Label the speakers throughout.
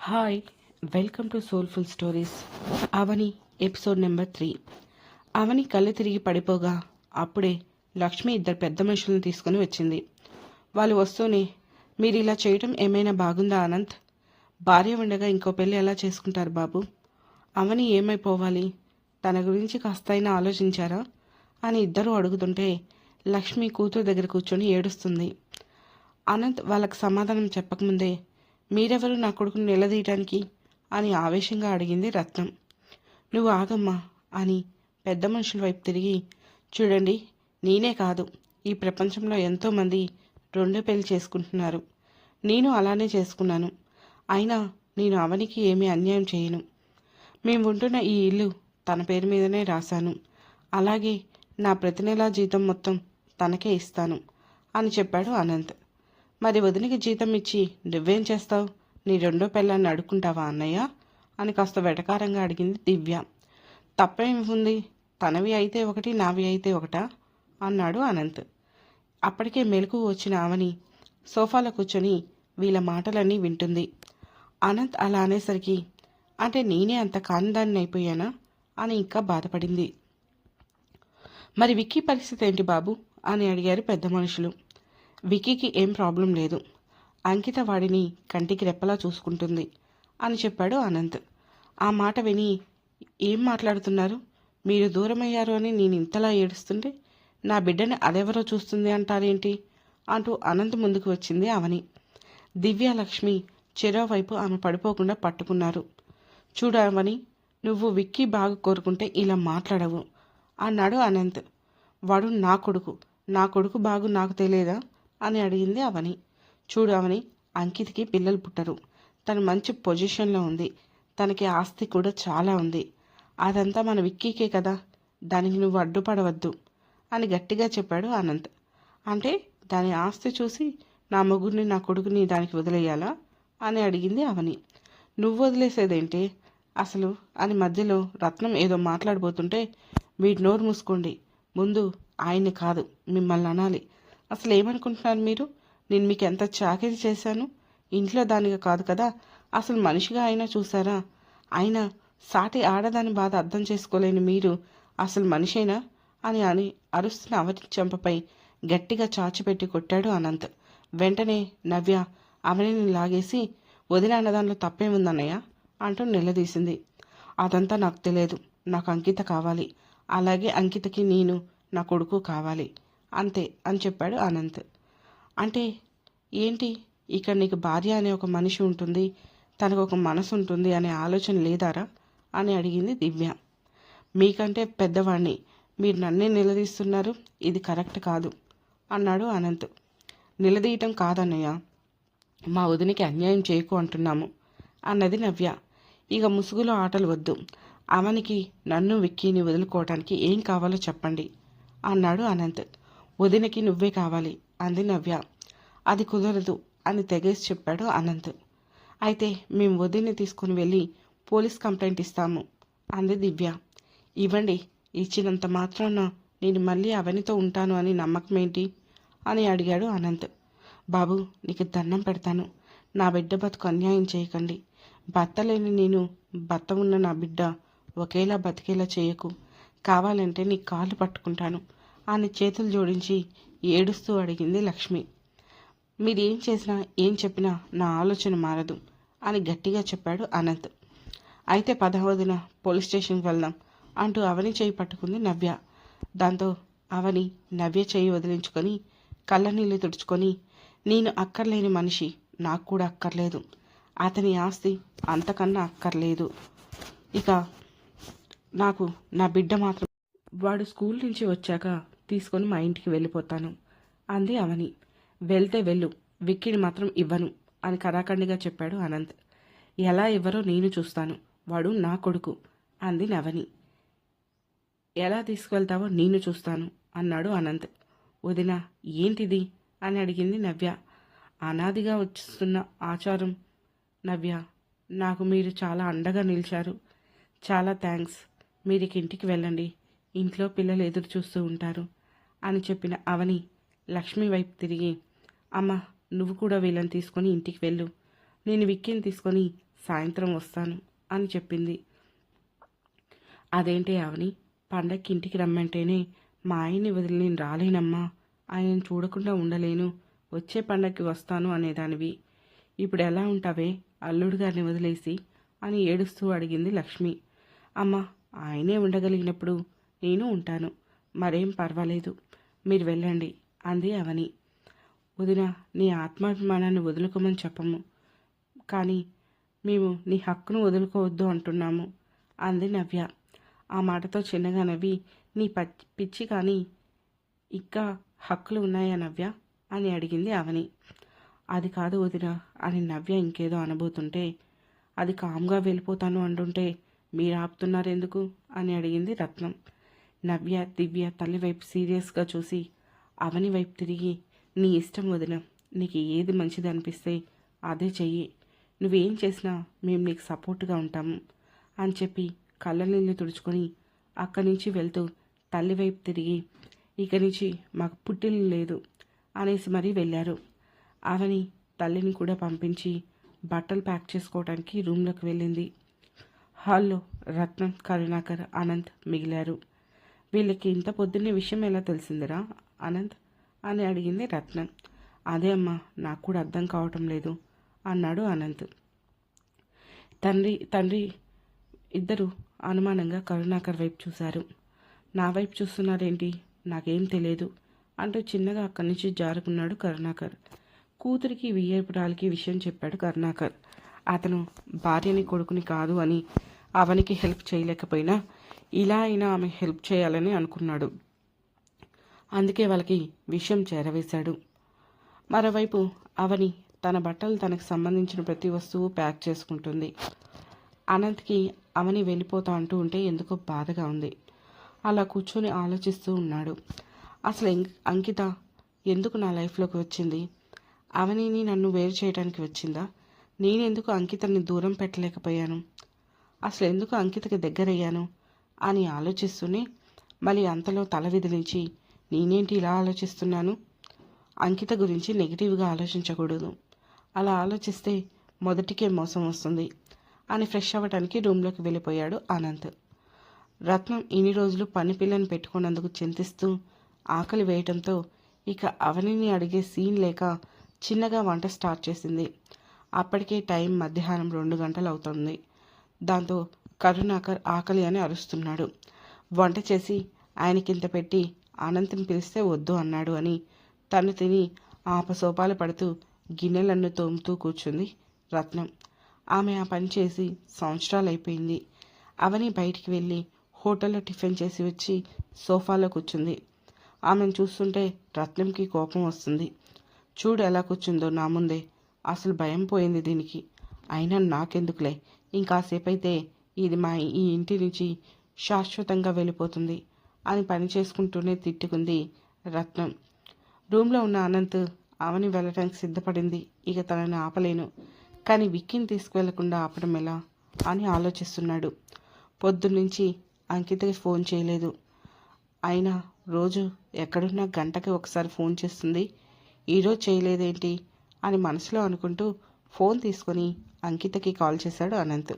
Speaker 1: Hi, welcome to soulful stories. Avani episode number 3. అవని కళ్ళు తిరిగి పడిపోగా అప్పుడే లక్ష్మి ఇద్దరు పెద్ద మనుషులను తీసుకుని వచ్చింది. వాళ్ళు వస్తూనే, మీరు ఇలా చేయటం ఏమైనా బాగుందా అనంత్? భార్య ఉండగా ఇంకో పెళ్ళి ఎలా చేసుకుంటారు బాబు? అవని ఏమైపోవాలి? తన గురించి కాస్తైనా ఆలోచించారా అని ఇద్దరూ అడుగుతుంటే లక్ష్మి కూతురు దగ్గర కూర్చొని ఏడుస్తుంది. అనంత్ వాళ్ళకి సమాధానం చెప్పకముందే, మీరెవరు నా కొడుకుని నిలదీయటానికి అని ఆవేశంగా అడిగింది రత్నం. నువ్వు ఆగమ్మా అని పెద్ద మనుషుల వైపు తిరిగి, చూడండి, నేనే కాదు, ఈ ప్రపంచంలో ఎంతోమంది రెండో పెళ్లి చేసుకుంటున్నారు. నేను అలానే చేసుకున్నాను. అయినా నేను అవనికి ఏమీ అన్యాయం చేయను. మేము ఉంటున్న ఈ ఇల్లు తన పేరు మీదనే రాశాను. అలాగే నా ప్రతి నెలా జీతం మొత్తం తనకే ఇస్తాను అని చెప్పాడు అనంత్. మరి వదినికి జీతం ఇచ్చి నువ్వేం చేస్తావు? నీ రెండో పెళ్ళాన్ని అడుక్కుంటావా అన్నయ్య అని కాస్త వెటకారంగా అడిగింది దివ్య. తప్పేమి ఉంది? తనవి అయితే ఒకటి, నావి అయితే ఒకటా అన్నాడు అనంత్. అప్పటికే మెలకు వచ్చిన అవని సోఫాలో కూర్చొని వీళ్ళ మాటలన్నీ వింటుంది. అనంత్ అలా అనేసరికి, అంటే నేనే అంత కానిదాన్ని అయిపోయానా అని ఇంకా బాధపడింది. మరి విక్కీ పరిస్థితి ఏంటి బాబు అని అడిగారు పెద్ద మనుషులు. విక్కీకి ఏం ప్రాబ్లం లేదు. అంకిత వాడిని కంటికి రెప్పలా చూసుకుంటుంది అని చెప్పాడు అనంత్. ఆ మాట విని, ఏం మాట్లాడుతున్నారు? మీరు దూరమయ్యారు అని నేను ఇంతలా ఏడుస్తుంటే నా బిడ్డని అదెవరో చూస్తుంది అంటారేంటి అంటూ అనంత్ ముందుకు వచ్చింది అవని. దివ్య లక్ష్మి చెరోవైపు ఆమె పడిపోకుండా పట్టుకున్నారు. చూడు అవని, నువ్వు విక్కీ బాగా కోరుకుంటే ఇలా మాట్లాడవు అన్నాడు అనంత్. వాడు నా కొడుకు, నా కొడుకు బాగు నాకు తెలియదా అని అడిగింది అవని. చూడు అవని, అంకిత్కి పిల్లలు పుట్టరు. తను మంచి పొజిషన్లో ఉంది. తనకి ఆస్తి కూడా చాలా ఉంది. అదంతా మన విక్కీకే కదా, దానికి నువ్వు అడ్డుపడవద్దు అని గట్టిగా చెప్పాడు అనంత్. అంటే దాని ఆస్తి చూసి నా మొగుడిని, నా కొడుకుని దానికి వదిలేయాలా అని అడిగింది అవని. నువ్వు వదిలేసేదేంటి అసలు అని మధ్యలో రత్నం ఏదో మాట్లాడబోతుంటే, మీరు నోరు మూసుకోండి, ముందు ఆయన్ని కాదు మిమ్మల్ని అనాలి. అసలు ఏమనుకుంటున్నారు మీరు? నేను మీకు ఎంత చాకరీ చేశాను. ఇంట్లో దానిగా కాదు కదా, అసలు మనిషిగా అయినా చూసారా? అయినా సాటి ఆడదాని బాధ అర్థం చేసుకోలేని మీరు అసలు మనిషేనా అని అరుస్తున్న అవని చెంపపై గట్టిగా చాచిపెట్టి కొట్టాడు అనంత్. వెంటనే నవ్య అవనిని లాగేసి, వదిన అన్నదానిలో తప్పేముందన్నయ్య అంటూ నిలదీసింది. అదంతా నాకు తెలియదు. నాకు అంకిత కావాలి. అలాగే అంకితకి నేను, నా కొడుకు కావాలి, అంతే అని చెప్పాడు అనంత్. అంటే ఏంటి, ఇక్కడ నీకు భార్య అనే ఒక మనిషి ఉంటుంది, తనకు ఒక మనసు ఉంటుంది అనే ఆలోచన లేదారా అని అడిగింది దివ్య. మీకంటే పెద్దవాణ్ణి, మీరు నన్నే నిలదీస్తున్నారు, ఇది కరెక్ట్ కాదు అన్నాడు అనంత్. నిలదీయటం కాదన్నయ్య, మా వదినికి అన్యాయం చేయకు అంటున్నాము అన్నది నవ్య. ఇక ముసుగులో ఆటలు వద్దు. అవనికి నన్ను విక్కీని వదులుకోవటానికి ఏం కావాలో చెప్పండి అన్నాడు అనంత్. వదినకి నువ్వే కావాలి అంది నవ్య. అది కుదరదు అని తెగేసి చెప్పాడు అనంత్. అయితే మేము వదిన్ని తీసుకుని వెళ్ళి పోలీస్ కంప్లైంట్ ఇస్తాము అంది దివ్య. ఇవ్వండి, ఇచ్చినంత మాత్రాన నేను మళ్ళీ అవనితో ఉంటాను అని నమ్మకం ఏంటి అని అడిగాడు అనంత్. బాబు, నీకు దండం పెడతాను, నా బిడ్డ బతుకు అన్యాయం చేయకండి. భర్త లేని నేను, భర్త ఉన్న నా బిడ్డ ఒకేలా బతికేలా చేయకు. కావాలంటే నీ కాళ్ళు పట్టుకుంటాను అని చేతులు జోడించి ఏడుస్తూ అడిగింది లక్ష్మి. మీరేం చేసినా ఏం చెప్పినా నా ఆలోచన మారదు అని గట్టిగా చెప్పాడు అనంత్. అయితే పదవదిన పోలీస్ స్టేషన్కి వెళ్దాం అంటూ అవని చేయి పట్టుకుంది నవ్య. దాంతో అవని నవ్య చేయి వదిలించుకొని కళ్ళనీళ్ళు తుడుచుకొని, నేను అక్కర్లేని మనిషి, నాకు కూడా అక్కర్లేదు. అతని ఆస్తి అంతకన్నా అక్కర్లేదు. ఇక నాకు నా బిడ్డ మాత్రం, వాడు స్కూల్ నుంచి వచ్చాక తీసుకొని మా ఇంటికి వెళ్ళిపోతాను అంది అవని. వెళ్తే వెళ్ళు, విక్కీని మాత్రం ఇవ్వను అని కరాఖండిగా చెప్పాడు అనంత్. ఎలా ఇవ్వరో నేను చూస్తాను, వాడు నా కొడుకు అంది నవని. ఎలా తీసుకువెళ్తావో నేను చూస్తాను అన్నాడు అనంత్. వదిన, ఏంటిది అని అడిగింది నవ్య. అనాదిగా వస్తున్న ఆచారం నవ్య, నాకు మీరు చాలా అండగా నిలిచారు, చాలా థ్యాంక్స్. మీరు ఇంటికి వెళ్ళండి, ఇంట్లో పిల్లలు ఎదురు చూస్తూ ఉంటారు అని చెప్పిన అవని లక్ష్మి వైపు తిరిగి, అమ్మ, నువ్వు కూడా వీళ్ళని తీసుకొని ఇంటికి వెళ్ళు, నేను విక్కీని తీసుకొని సాయంత్రం వస్తాను అని చెప్పింది. అదేంటి అవని, పండక్కి ఇంటికి రమ్మంటేనే మా ఆయన్ని వదిలి నేను రాలేనమ్మా, ఆయనను చూడకుండా ఉండలేను, వచ్చే పండక్కి వస్తాను అనేదానివి. ఇప్పుడు ఎలా ఉంటావే అల్లుడు గారిని వదిలేసి అని ఏడుస్తూ అడిగింది లక్ష్మి. అమ్మ, ఆయనే ఉండగలిగినప్పుడు నేను ఉంటాను, మరేం పర్వాలేదు, మీరు వెళ్ళండి అంది అవని. వదిన, నీ ఆత్మాభిమానాన్ని వదులుకోమని చెప్పము, కానీ మేము నీ హక్కును వదులుకోవద్దు అంటున్నాము అంది నవ్య. ఆ మాటతో చిన్నగా నవ్వి, నీ పిచ్చి కానీ ఇంకా హక్కులు ఉన్నాయా నవ్య అని అడిగింది అవని. అది కాదు వదిన అని నవ్య ఇంకేదో అనబోతుంటే, అది కామ్గా వెళ్ళిపోతాను అంటుంటే మీరు ఆపుతున్నారెందుకు అని అడిగింది రత్నం. నవ్య దివ్య తల్లి వైపు సీరియస్గా చూసి అవని వైపు తిరిగి, నీ ఇష్టం వదిన, నీకు ఏది మంచిది అనిపిస్తే అదే చెయ్యి, నువ్వేం చేసినా మేము నీకు సపోర్ట్గా ఉంటాము అని చెప్పి కళ్ళ నీళ్ళు తుడుచుకొని అక్కడి నుంచి వెళ్తూ తల్లి వైపు తిరిగి, ఇక నుంచి మాకు పుట్టిల్లు లేదు అనేసి మరీ వెళ్ళారు. అవని తల్లిని కూడా పంపించి బట్టలు ప్యాక్ చేసుకోవడానికి రూమ్లోకి వెళ్ళింది. హాల్లో రత్నం, కరుణాకర్, అనంత్ మిగిలారు. వీళ్ళకి ఇంత పొద్దున్నే విషయం ఎలా తెలిసిందిరా అనంత్ అని అడిగింది రత్నం. అదే అమ్మా, నాకు కూడా అర్థం కావటం లేదు అన్నాడు అనంత్. తండ్రి ఇద్దరు అనుమానంగా కరుణాకర్ వైపు చూశారు. నా వైపు చూస్తున్నారేంటి, నాకేం తెలియదు అంటూ చిన్నగా అక్కడి నుంచి జారుకున్నాడు కరుణాకర్. కూతురికి వియ్యపురాలకి విషయం చెప్పాడు కరుణాకర్. అతను భార్యని కొడుకుని కాదు అని అవనికి హెల్ప్ చేయలేకపోయినా ఇలా అయినా ఆమె హెల్ప్ చేయాలని అనుకున్నాడు. అందుకే వాళ్ళకి విషయం చేరవేశాడు. మరోవైపు అవని తన బట్టలు తనకు సంబంధించిన ప్రతి వస్తువు ప్యాక్ చేసుకుంటుంది. అనంత్కి అవని వెళ్ళిపోతా అంటూ ఉంటే ఎందుకో బాధగా ఉంది. అలా కూర్చొని ఆలోచిస్తూ ఉన్నాడు. అసలు అంకిత ఎందుకు నా లైఫ్లోకి వచ్చింది? అవనిని నన్ను వేరు చేయడానికి వచ్చిందా? నేనెందుకు అంకితని దూరం పెట్టలేకపోయాను? అసలు ఎందుకు అంకితకి దగ్గరయ్యాను అని ఆలోచిస్తూనే మళ్ళీ అంతలో తల విదిలించి, నేనేంటి ఇలా ఆలోచిస్తున్నాను, అంకిత గురించి నెగిటివ్గా ఆలోచించకూడదు, అలా ఆలోచిస్తే మొదటికే మోసం వస్తుంది అని ఫ్రెష్ అవ్వడానికి రూమ్లోకి వెళ్ళిపోయాడు అనంత్. రత్నం ఇన్ని రోజులు పని పిల్లని పెట్టుకున్నందుకు చింతిస్తూ ఆకలి వేయటంతో ఇక అవనిని అడిగే సీన్ లేక చిన్నగా వంట స్టార్ట్ చేసింది. అప్పటికే టైం మధ్యాహ్నం 2 గంటలు అవుతుంది. దాంతో కరుణాకర్ ఆకలి అని అరుస్తున్నాడు. వంట చేసి ఆయనకింత పెట్టి అనంతని పిలిస్తే వద్దు అన్నాడు అని తను తిని ఆపసోపాలు పడుతూ గిన్నెలన్ను తోముతూ కూర్చుంది రత్నం. ఆమె ఆ పని చేసి సంవత్సరాలు అయిపోయింది. అవని బయటికి వెళ్ళి హోటల్లో టిఫిన్ చేసి వచ్చి సోఫాలో కూర్చుంది. ఆమెను చూస్తుంటే రత్నంకి కోపం వస్తుంది. చూడు ఎలా కూర్చుందో నా ముందే, అసలు భయం పోయింది దీనికి. అయినా నాకెందుకులే, ఇంకాసేపు అయితే ఇది ఈ ఇంటి నుంచి శాశ్వతంగా వెళ్ళిపోతుంది అని పని చేసుకుంటూనే తిట్టుకుంది రత్నం. రూమ్లో ఉన్న అనంత్ అవని వెళ్ళటానికి సిద్ధపడింది. ఇక తనని ఆపలేను, కానీ విక్కీని తీసుకువెళ్లకుండా ఆపడం ఎలా అని ఆలోచిస్తున్నాడు. పొద్దున్నుంచి అంకితకి ఫోన్ చేయలేదు. అయినా రోజు ఎక్కడున్నా గంటకి ఒకసారి ఫోన్ చేస్తుంది, ఈరోజు చేయలేదేంటి అని మనసులో అనుకుంటూ ఫోన్ తీసుకొని అంకితకి కాల్ చేశాడు అనంత్.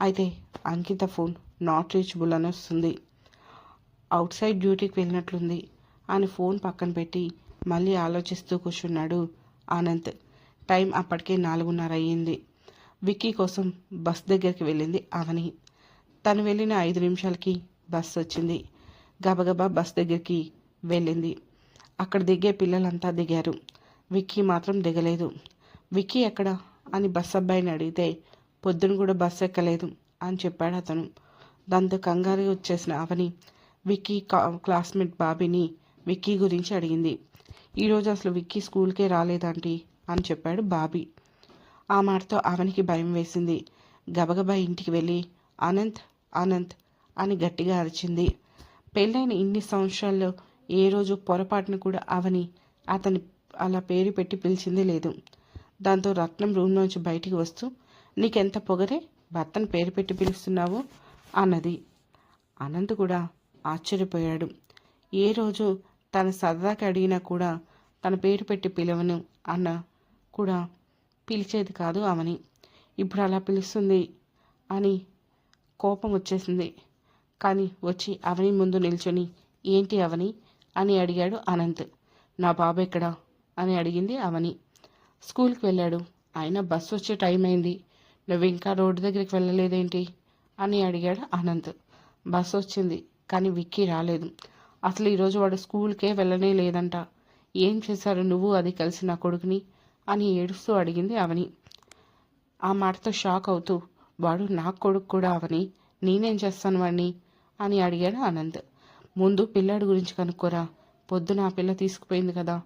Speaker 1: అయితే అంకిత ఫోన్ నాట్ రీచబుల్ అని వస్తుంది. అవుట్ సైడ్ డ్యూటీకి వెళ్ళినట్లుంది అని ఫోన్ పక్కన పెట్టి మళ్ళీ ఆలోచిస్తూ కూర్చున్నాడు అనంత్. టైం అప్పటికే 4:30 అయ్యింది. విక్కీ కోసం బస్ దగ్గరికి వెళ్ళింది అవని. తను వెళ్ళిన 5 నిమిషాలకి బస్ వచ్చింది. గబగబా బస్ దగ్గరికి వెళ్ళింది. అక్కడ దిగే పిల్లలంతా దిగారు. విక్కీ మాత్రం దిగలేదు. విక్కీ ఎక్కడా అని బస్ అబ్బాయిని అడిగితే పొద్దున కూడా బస్సు ఎక్కలేదు అని చెప్పాడు అతను. దాంతో కంగారు వచ్చేసిన అవని విక్కీ క్లాస్మేట్ బాబీని విక్కీ గురించి అడిగింది. ఈరోజు అసలు విక్కీ స్కూల్కే రాలేదంటీ అని చెప్పాడు బాబీ. ఆ మాటతో అవనికి భయం వేసింది. గబగబా ఇంటికి వెళ్ళి అనంత్ అనంత్ అని గట్టిగా అరిచింది. పెళ్ళైన ఇన్ని సంవత్సరాల్లో ఏ రోజు పొరపాటును కూడా అవని అతని అలా పేరు పెట్టి పిలిచింది లేదు. దాంతో రత్నం రూమ్లోంచి బయటికి వస్తూ, నీకెంత పొగరే, భర్తను పేరు పెట్టి పిలుస్తున్నావు అన్నది. అనంత్ కూడా ఆశ్చర్యపోయాడు. ఏ రోజు తన సరదాకి అడిగినా కూడా తన పేరు పెట్టి పిలవను అన్న కూడా పిలిచేది కాదు అవని. ఇప్పుడు అలా పిలుస్తుంది అని కోపం వచ్చేసింది. కానీ వచ్చి అవని ముందు నిల్చొని, ఏంటి అవని అని అడిగాడు అనంత్. నా బాబు ఎక్కడా అని అడిగింది అవని. స్కూల్కి వెళ్ళాడు, అయినా బస్సు వచ్చే టైం అయింది, నువ్వు ఇంకా రోడ్డు దగ్గరికి వెళ్ళలేదేంటి అని అడిగాడు అనంత్. బస్సు వచ్చింది కానీ విక్కీ రాలేదు. అసలు ఈరోజు వాడు స్కూల్కే వెళ్ళనే లేదంట. ఏం చేశారు నువ్వు అది కలిసి నా కొడుకుని అని ఏడుస్తూ అడిగింది అవని. ఆ మాటతో షాక్ అవుతూ, వాడు నా కొడుకు కూడా అవని, నేనేం చేస్తాను వాడిని అని అడిగాడు అనంత్. ముందు పిల్లాడి గురించి కనుక్కోరా, పొద్దున ఆ పిల్ల తీసుకుపోయింది కదా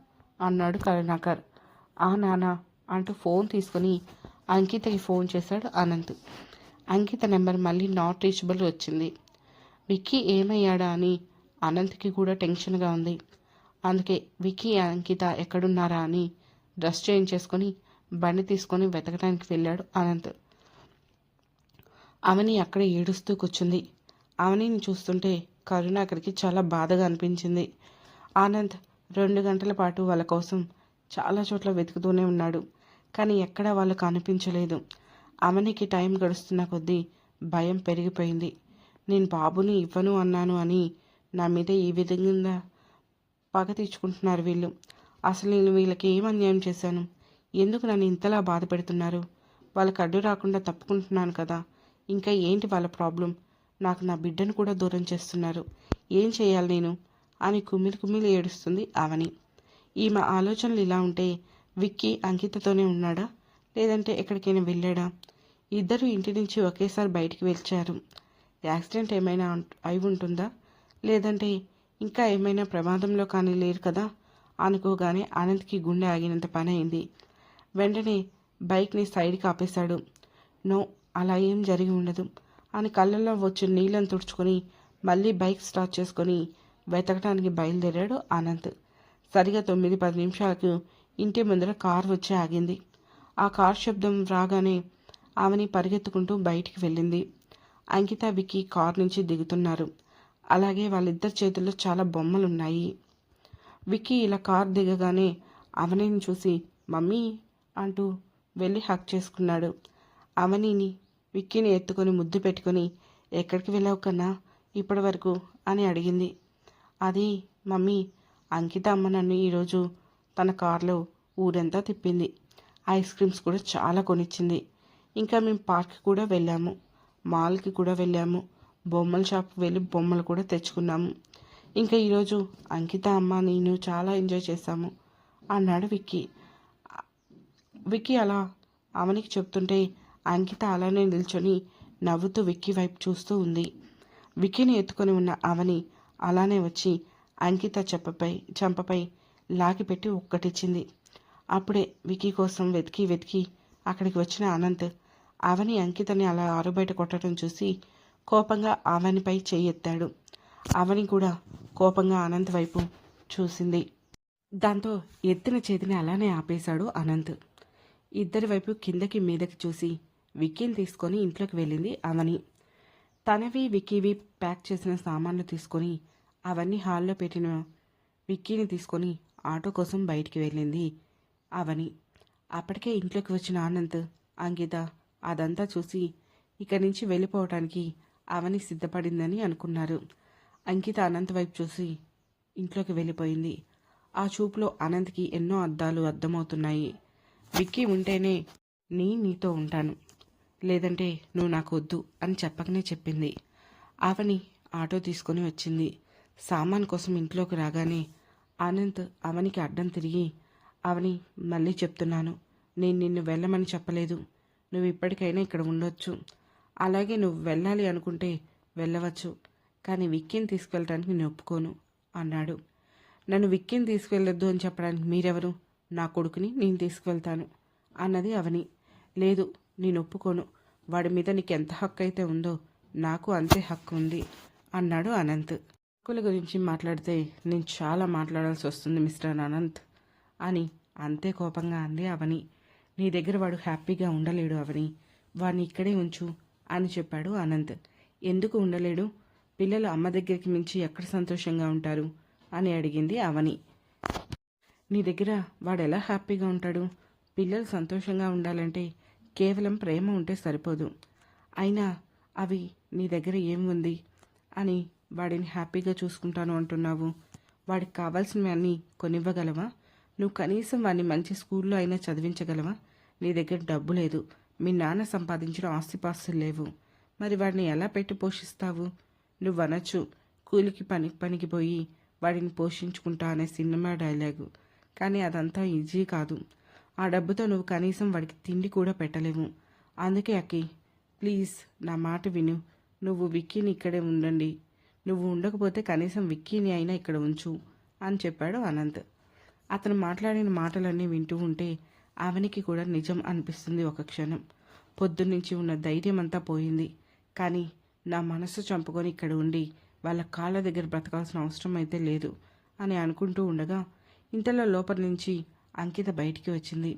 Speaker 1: అన్నాడు కరుణాకర్. ఆ నాన్న అంటూ ఫోన్ తీసుకుని అంకితకి ఫోన్ చేశాడు అనంత్. అంకిత నెంబర్ మళ్ళీ నాట్ రీచబుల్ వచ్చింది. విక్కీ ఏమయ్యాడా అని అనంత్కి కూడా టెన్షన్గా ఉంది. అందుకే విక్కీ అంకిత ఎక్కడున్నారా అని డ్రెస్ చేంజ్ చేసుకొని బండి తీసుకొని వెతకడానికి వెళ్ళాడు అనంత్. అవని అక్కడే ఏడుస్తూ కూర్చుంది. అవనిని చూస్తుంటే కరుణాకర్కి చాలా బాధగా అనిపించింది. ఆనంద్ 2 గంటల పాటు వాళ్ళ కోసం చాలా చోట్ల వెతుకుతూనే ఉన్నాడు, కానీ ఎక్కడా వాళ్ళు కనిపించలేదు. అవనికి టైం గడుస్తున్న కొద్దీ భయం పెరిగిపోయింది. నేను బాబుని ఇవ్వను అన్నాను అని నా మీద ఈ విధంగా పగ తీర్చుకుంటున్నారు వీళ్ళు. అసలు నేను వీళ్ళకి ఏం అన్యాయం చేశాను? ఎందుకు నన్ను ఇంతలా బాధ పెడుతున్నారు? వాళ్ళకి అడ్డు రాకుండా తప్పుకుంటున్నాను కదా, ఇంకా ఏంటి వాళ్ళ ప్రాబ్లం? నాకు నా బిడ్డను కూడా దూరం చేస్తున్నారు, ఏం చేయాలి నేను అని కుమిలి కుమిలి ఏడుస్తుంది అవని. ఈమె ఆలోచనలు ఇలా ఉంటే విక్కీ అంకితతోనే ఉన్నాడా, లేదంటే ఎక్కడికైనా వెళ్ళాడా? ఇద్దరు ఇంటి నుంచి ఒకేసారి బయటికి వచ్చారు. యాక్సిడెంట్ ఏమైనా అయి ఉంటుందా, లేదంటే ఇంకా ఏమైనా ప్రమాదంలో కానీ లేరు కదా అనుకోగానే అనంత్కి గుండె ఆగినంత పని అయింది. వెంటనే బైక్ని సైడ్కి ఆపేశాడు. నో, అలా ఏం జరిగి ఉండదు అని కళ్ళల్లో వచ్చిన నీళ్ళని తుడుచుకొని మళ్ళీ బైక్ స్టార్ట్ చేసుకొని వెతకడానికి బయలుదేరాడు అనంత్. సరిగా 9-10 నిమిషాలకు ఇంటి ముందర కార్ వచ్చి ఆగింది. ఆ కార్ శబ్దం రాగానే ఆమెని పరిగెత్తుకుంటూ బయటికి వెళ్ళింది. అంకిత విక్కీ కార్ నుంచి దిగుతున్నారు. అలాగే వాళ్ళిద్దరి చేతుల్లో చాలా బొమ్మలున్నాయి. విక్కీ ఇలా కార్ దిగగానే అవనిని చూసి మమ్మీ అంటూ వెళ్ళి హక్ చేసుకున్నాడు. అవనిని విక్కీని ఎత్తుకొని ముద్దు పెట్టుకొని ఎక్కడికి వెళ్ళావు కన్నా ఇప్పటి వరకు అని అడిగింది. అది మమ్మీ, అంకిత అమ్మ నన్ను ఈరోజు తన కార్లో ఊరంతా తిప్పింది, ఐస్ క్రీమ్స్ కూడా చాలా కొనిచ్చింది. ఇంకా మేము పార్క్కి కూడా వెళ్ళాము, మాల్కి కూడా వెళ్ళాము, బొమ్మల షాప్కి వెళ్ళి బొమ్మలు కూడా తెచ్చుకున్నాము. ఇంకా ఈరోజు అంకిత అమ్మ నేను చాలా ఎంజాయ్ చేశాము అన్నాడు విక్కీ. విక్కీ అలా అవనికి చెప్తుంటే అంకిత అలానే నిల్చొని నవ్వుతూ విక్కీ వైపు చూస్తూ ఉంది. విక్కీని ఎత్తుకొని ఉన్న అవని అలానే వచ్చి అంకిత చెంపపై లాగిపెట్టి ఒక్కటిచ్చింది. అప్పుడే విక్కీ కోసం వెతికి వెతికి అక్కడికి వచ్చిన అనంత్ అవని అంకితని అలా ఆరుబయట కొట్టడం చూసి కోపంగా అవనిపై చెయ్యెత్తాడు. అవని కూడా కోపంగా అనంత్ వైపు చూసింది. దాంతో ఎత్తిన చేతిని అలానే ఆపేశాడు అనంత్. ఇద్దరి వైపు కిందకి మీదకి చూసి విక్కీని తీసుకొని ఇంట్లోకి వెళ్ళింది అవని. తనవి విక్కీవి ప్యాక్ చేసిన సామాన్లు తీసుకొని అవన్నీ హాల్లో పెట్టిన విక్కీని తీసుకొని ఆటో కోసం బయటికి వెళ్ళింది అవని. అప్పటికే ఇంట్లోకి వచ్చిన ఆనంద్, అంకిత అదంతా చూసి ఇక్కడి నుంచి వెళ్ళిపోవటానికి అవని సిద్ధపడిందని అనుకున్నారు. అంకిత అనంత్ వైపు చూసి ఇంట్లోకి వెళ్ళిపోయింది. ఆ చూపులో అనంత్కి ఎన్నో అర్థాలు అర్థమవుతున్నాయి. విక్కీ ఉంటేనే నీతో ఉంటాను, లేదంటే నువ్వు నాకు వద్దు అని చెప్పకనే చెప్పింది. అవని ఆటో తీసుకొని వచ్చింది. సామాన్ కోసం ఇంట్లోకి రాగానే అనంత్ అవనికి అడ్డం తిరిగి, అవని మళ్ళీ చెప్తున్నాను, నేను నిన్ను వెళ్ళమని చెప్పలేదు, నువ్వు ఇప్పటికైనా ఇక్కడ ఉండొచ్చు, అలాగే నువ్వు వెళ్ళాలి అనుకుంటే వెళ్ళవచ్చు, కానీ విక్కీని తీసుకెళ్ళడానికి నేను ఒప్పుకోను అన్నాడు. నన్ను విక్కీని తీసుకెళ్ళొద్దు అని చెప్పడానికి మీరెవరు? నా కొడుకుని నేను తీసుకువెళ్తాను అన్నది అవని. లేదు, నేను ఒప్పుకోను, వాడి మీద నీకు ఎంత హక్కు అయితే ఉందో నాకు అంతే హక్కు ఉంది అన్నాడు అనంత్. హక్కుల గురించి మాట్లాడితే నేను చాలా మాట్లాడాల్సి వస్తుంది మిస్టర్ అనంత్ అని అంతే కోపంగా అంది అవని. నీ దగ్గర వాడు హ్యాపీగా ఉండలేడు అవని, వాడిని ఇక్కడే ఉంచు అని చెప్పాడు అనంత్. ఎందుకు ఉండలేడు? పిల్లలు అమ్మ దగ్గరికి మించి ఎక్కడ సంతోషంగా ఉంటారు అని అడిగింది అవని. నీ దగ్గర వాడు ఎలా హ్యాపీగా ఉంటాడు? పిల్లలు సంతోషంగా ఉండాలంటే కేవలం ప్రేమ ఉంటే సరిపోదు. అయినా అవి నీ దగ్గర ఏముంది అని వాడిని హ్యాపీగా చూసుకుంటాను అంటున్నావు. వాడికి కావాల్సినవన్నీ కొనివ్వగలవా? నువ్వు కనీసం వాడిని మంచి స్కూల్లో అయినా చదివించగలవా? నీ దగ్గర డబ్బు లేదు. మీ నాన్న సంపాదించిన ఆస్తిపాస్తులు లేవు. మరి వాడిని ఎలా పెట్టి పోషిస్తావు? నువ్వు అనొచ్చు, కూలికి పనికి పోయి వాడిని పోషించుకుంటా అనే సినిమా డైలాగు. కానీ అదంతా ఈజీ కాదు. ఆ డబ్బుతో నువ్వు కనీసం వాడికి తిండి కూడా పెట్టలేవు. అందుకే అక్కి, ప్లీజ్ నా మాట విను. నువ్వు విక్కీని ఇక్కడే ఉండండి. నువ్వు ఉండకపోతే కనీసం విక్కీని అయినా ఇక్కడ ఉంచు అని చెప్పాడు అనంత్. అతను మాట్లాడిన మాటలన్నీ వింటూ ఉంటే అవనికి కూడా నిజం అనిపిస్తుంది. ఒక క్షణం పొద్దున్నుంచి ఉన్న ధైర్యం అంతా పోయింది. కానీ నా మనసు చంపుకొని ఇక్కడ ఉండి వాళ్ళ కాళ్ళ దగ్గర బ్రతకాల్సిన అవసరం అయితే లేదు అని అనుకుంటూ ఉండగా ఇంతలో లోపల నుంచి అంకిత బయటికి వచ్చింది.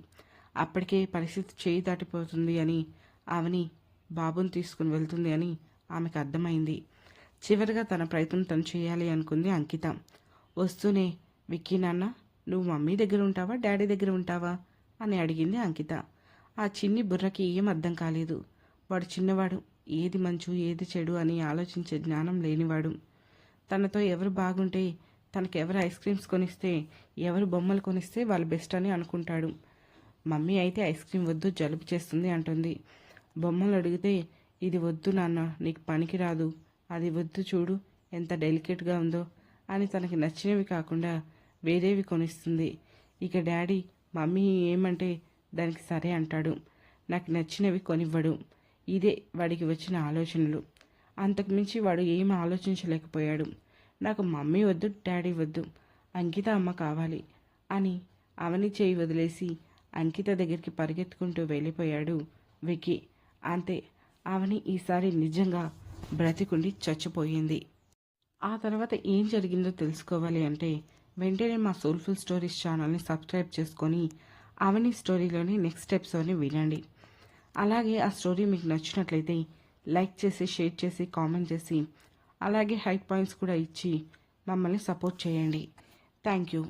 Speaker 1: అప్పటికే పరిస్థితి చేయి దాటిపోతుంది అని అవని బాబుని తీసుకుని వెళ్తుంది అని ఆమెకు అర్థమైంది. చివరిగా తన ప్రయత్నం తను చేయాలి అనుకుంది అంకిత. వస్తూనే, విక్కీ నాన్న, నువ్వు మమ్మీ దగ్గర ఉంటావా డాడీ దగ్గర ఉంటావా అని అడిగింది అంకిత. ఆ చిన్ని బుర్రకి ఏం అర్థం కాలేదు. వాడు చిన్నవాడు, ఏది మంచు ఏది చెడు అని ఆలోచించే జ్ఞానం లేనివాడు. తనతో ఎవరు బాగుంటే, తనకి ఎవరు ఐస్ క్రీమ్స్ కొనిస్తే, ఎవరు బొమ్మలు కొనిస్తే వాళ్ళు బెస్ట్ అని అనుకుంటాడు. మమ్మీ అయితే ఐస్ క్రీమ్ వద్దు జలుబు చేస్తుంది అంటుంది. బొమ్మలు అడిగితే, ఇది వద్దు నాన్న, నీకు పనికి రాదు, అది వద్దు, చూడు ఎంత డెలికేట్గా ఉందో అని తనకి నచ్చినవి కాకుండా వేరేవి కొనిస్తుంది. ఇక డాడీ మమ్మీ ఏమంటే దానికి సరే అంటాడు. నాకు నచ్చినవి కొనివ్వడు. ఇదే వాడికి వచ్చిన ఆలోచనలు. అంతకుమించి వాడు ఏం ఆలోచించలేకపోయాడు. నాకు మమ్మీ వద్దు డాడీ వద్దు, అంకిత అమ్మ కావాలి అని అవని చేయి వదిలేసి అంకిత దగ్గరికి పరిగెత్తుకుంటూ వెళ్ళిపోయాడు విక్కీ. అంతే, అవని ఈసారి నిజంగా బ్రతికుండి చచ్చిపోయింది. ఆ తర్వాత ఏం జరిగిందో తెలుసుకోవాలి అంటే వెంటనే మా సోల్ఫుల్ స్టోరీస్ ఛానల్ని సబ్స్క్రైబ్ చేసుకొని అవని స్టోరీలోని నెక్స్ట్ ఎపిసోడ్ని వినండి. అలాగే ఆ స్టోరీ మీకు నచ్చినట్లయితే లైక్ చేసి, షేర్ చేసి, కామెంట్ చేసి, అలాగే హైట్ పాయింట్స్ కూడా ఇచ్చి మమ్మల్ని సపోర్ట్ చేయండి. Thank you.